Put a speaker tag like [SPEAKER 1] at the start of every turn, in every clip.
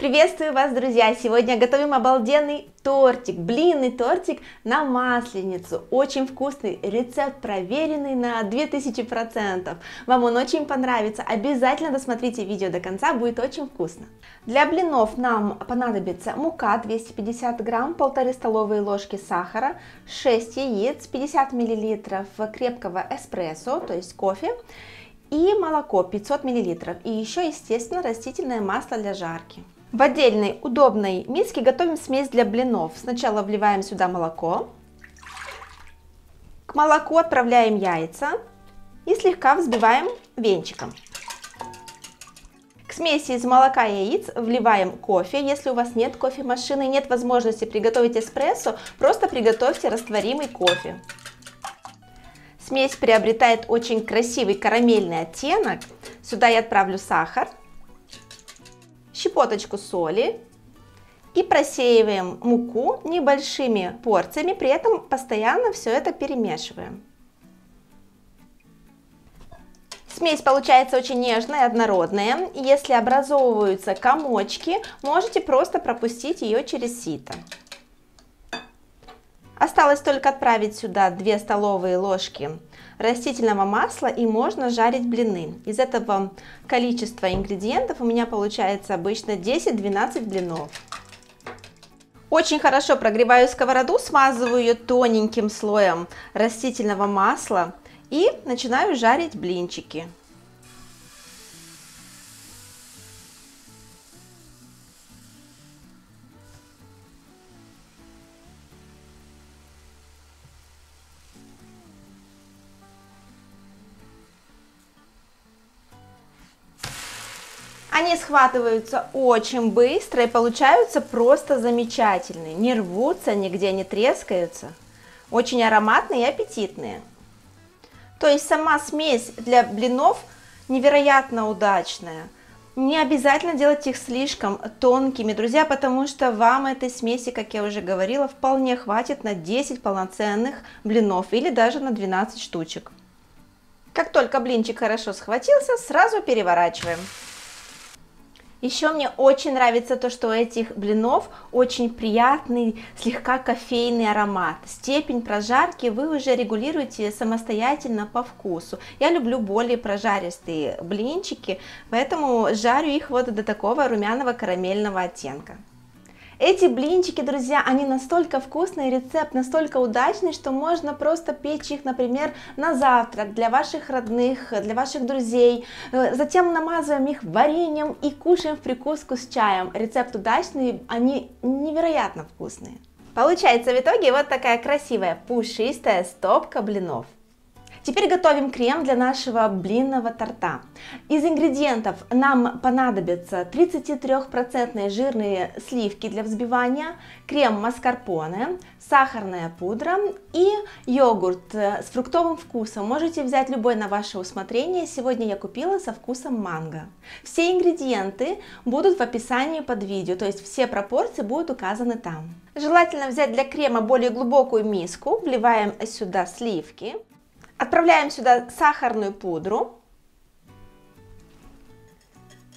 [SPEAKER 1] Приветствую вас, друзья! Сегодня готовим обалденный тортик, блинный тортик на масленицу. Очень вкусный, рецепт проверенный на 2000%. Вам он очень понравится. Обязательно досмотрите видео до конца, будет очень вкусно. Для блинов нам понадобится мука 250 грамм, 1,5 столовые ложки сахара, 6 яиц, 50 миллилитров крепкого эспрессо, то есть кофе, и молоко 500 миллилитров. И еще, естественно, растительное масло для жарки. В отдельной удобной миске готовим смесь для блинов. Сначала вливаем сюда молоко, к молоку отправляем яйца и слегка взбиваем венчиком. К смеси из молока и яиц вливаем кофе. Если у вас нет кофемашины, нет возможности приготовить эспрессо, просто приготовьте растворимый кофе. Смесь приобретает очень красивый карамельный оттенок. Сюда я отправлю сахар, щепоточку соли и просеиваем муку небольшими порциями, при этом постоянно все это перемешиваем. Смесь получается очень нежная, однородная. Если образовываются комочки, можете просто пропустить ее через сито. Осталось только отправить сюда 2 столовые ложки растительного масла и можно жарить блины. Из этого количества ингредиентов у меня получается обычно 10-12 блинов. Очень хорошо прогреваю сковороду, смазываю ее тоненьким слоем растительного масла и начинаю жарить блинчики. Они схватываются очень быстро и получаются просто замечательные. Не рвутся, нигде не трескаются. Очень ароматные и аппетитные. То есть сама смесь для блинов невероятно удачная. Не обязательно делать их слишком тонкими, друзья, потому что вам этой смеси, как я уже говорила, вполне хватит на 10 полноценных блинов или даже на 12 штучек. Как только блинчик хорошо схватился, сразу переворачиваем. Еще мне очень нравится то, что у этих блинов очень приятный, слегка кофейный аромат. Степень прожарки вы уже регулируете самостоятельно по вкусу. Я люблю более прожаристые блинчики, поэтому жарю их вот до такого румяного карамельного оттенка. Эти блинчики, друзья, они настолько вкусные, рецепт настолько удачный, что можно просто печь их, например, на завтрак для ваших родных, для ваших друзей. Затем намазываем их вареньем и кушаем в прикуску с чаем. Рецепт удачный, они невероятно вкусные. Получается в итоге вот такая красивая пушистая стопка блинов. Теперь готовим крем для нашего блинного торта. Из ингредиентов нам понадобятся 33% жирные сливки для взбивания, крем маскарпоне, сахарная пудра и йогурт с фруктовым вкусом. Можете взять любой на ваше усмотрение. Сегодня я купила со вкусом манго. Все ингредиенты будут в описании под видео, то есть все пропорции будут указаны там. Желательно взять для крема более глубокую миску, вливаем сюда сливки. Отправляем сюда сахарную пудру,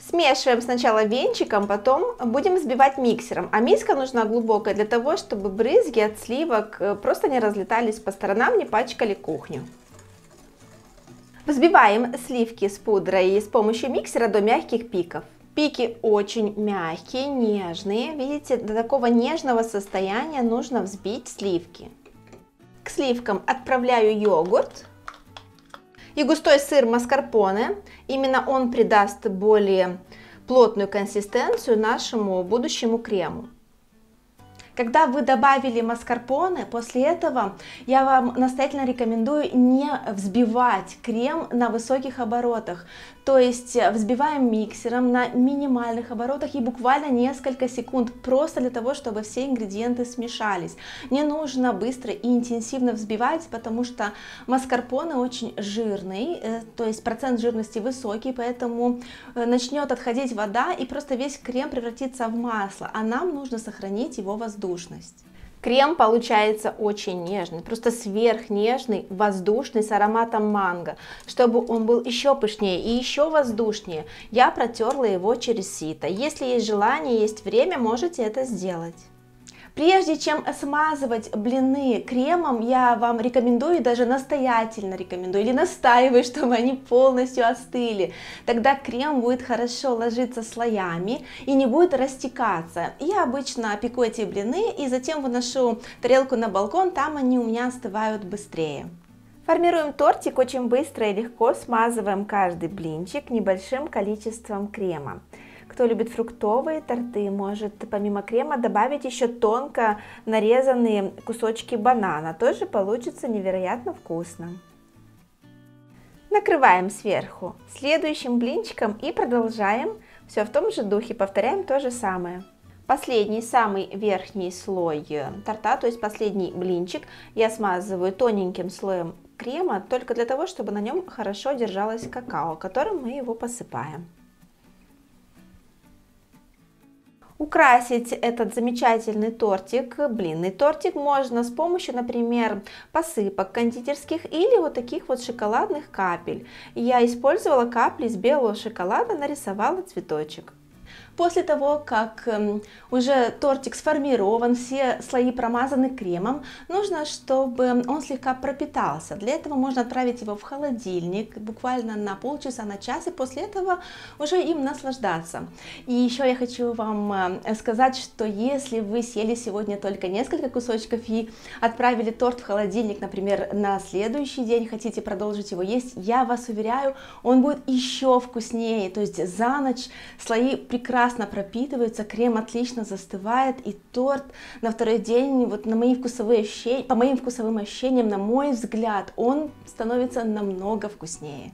[SPEAKER 1] смешиваем сначала венчиком, потом будем взбивать миксером. А миска нужна глубокая для того, чтобы брызги от сливок просто не разлетались по сторонам, не пачкали кухню. Взбиваем сливки с пудрой с помощью миксера до мягких пиков. Пики очень мягкие, нежные. Видите, до такого нежного состояния нужно взбить сливки. К сливкам отправляю йогурт и густой сыр маскарпоне. Именно он придаст более плотную консистенцию нашему будущему крему. Когда вы добавили маскарпоне, после этого я вам настоятельно рекомендую не взбивать крем на высоких оборотах. То есть взбиваем миксером на минимальных оборотах и буквально несколько секунд, просто для того, чтобы все ингредиенты смешались. Не нужно быстро и интенсивно взбивать, потому что маскарпоне очень жирный, то есть процент жирности высокий, поэтому начнет отходить вода и просто весь крем превратится в масло, а нам нужно сохранить его воздушность. Крем получается очень нежный, просто сверхнежный, воздушный, с ароматом манго. Чтобы он был еще пышнее и еще воздушнее, я протерла его через сито. Если есть желание, есть время, можете это сделать. Прежде чем смазывать блины кремом, я вам рекомендую, даже настоятельно рекомендую, или настаиваю, чтобы они полностью остыли. Тогда крем будет хорошо ложиться слоями и не будет растекаться. Я обычно пеку эти блины и затем выношу тарелку на балкон, там они у меня остывают быстрее. Формируем тортик очень быстро и легко, смазываем каждый блинчик небольшим количеством крема. Кто любит фруктовые торты, может помимо крема добавить еще тонко нарезанные кусочки банана. Тоже получится невероятно вкусно. Накрываем сверху следующим блинчиком и продолжаем все в том же духе, повторяем то же самое. Последний, самый верхний слой торта, то есть последний блинчик, я смазываю тоненьким слоем крема, только для того, чтобы на нем хорошо держалось какао, которым мы его посыпаем. Украсить этот замечательный тортик, блинный тортик, можно с помощью, например, посыпок кондитерских или вот таких вот шоколадных капель. Я использовала капли из белого шоколада, нарисовала цветочек. После того, как уже тортик сформирован, все слои промазаны кремом, нужно, чтобы он слегка пропитался. Для этого можно отправить его в холодильник буквально на полчаса, на час, и после этого уже им наслаждаться. И еще я хочу вам сказать, что если вы съели сегодня только несколько кусочков и отправили торт в холодильник, например, на следующий день, хотите продолжить его есть, я вас уверяю, он будет еще вкуснее. То есть за ночь слои прекрасно пропитываются, крем отлично застывает, и торт на второй день, вот на мои вкусовые ощущения, по моим вкусовым ощущениям, на мой взгляд, он становится намного вкуснее.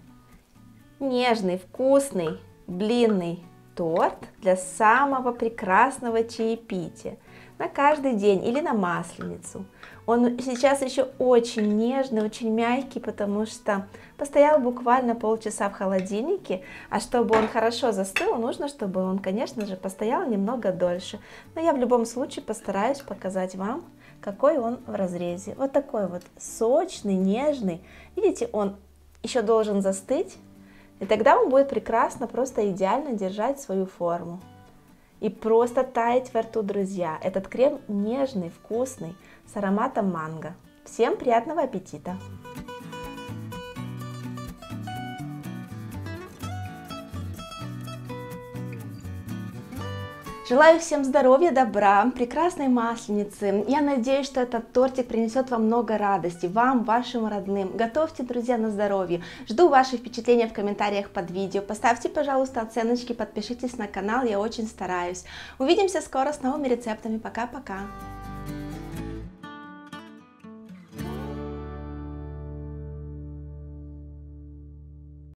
[SPEAKER 1] Нежный, вкусный, блинный торт для самого прекрасного чаепития на каждый день или на Масленицу. Он сейчас еще очень нежный, очень мягкий, потому что постоял буквально полчаса в холодильнике, а чтобы он хорошо застыл, нужно, чтобы он, конечно же, постоял немного дольше. Но я в любом случае постараюсь показать вам, какой он в разрезе. Вот такой вот сочный, нежный. Видите, он еще должен застыть, и тогда он будет прекрасно, просто идеально держать свою форму. И просто таять во рту, друзья. Этот крем нежный, вкусный, с ароматом манго. Всем приятного аппетита! Желаю всем здоровья, добра, прекрасной Масленицы. Я надеюсь, что этот тортик принесет вам много радости, вам, вашим родным. Готовьте, друзья, на здоровье. Жду ваши впечатления в комментариях под видео. Поставьте, пожалуйста, оценочки, подпишитесь на канал, я очень стараюсь. Увидимся скоро с новыми рецептами. Пока-пока!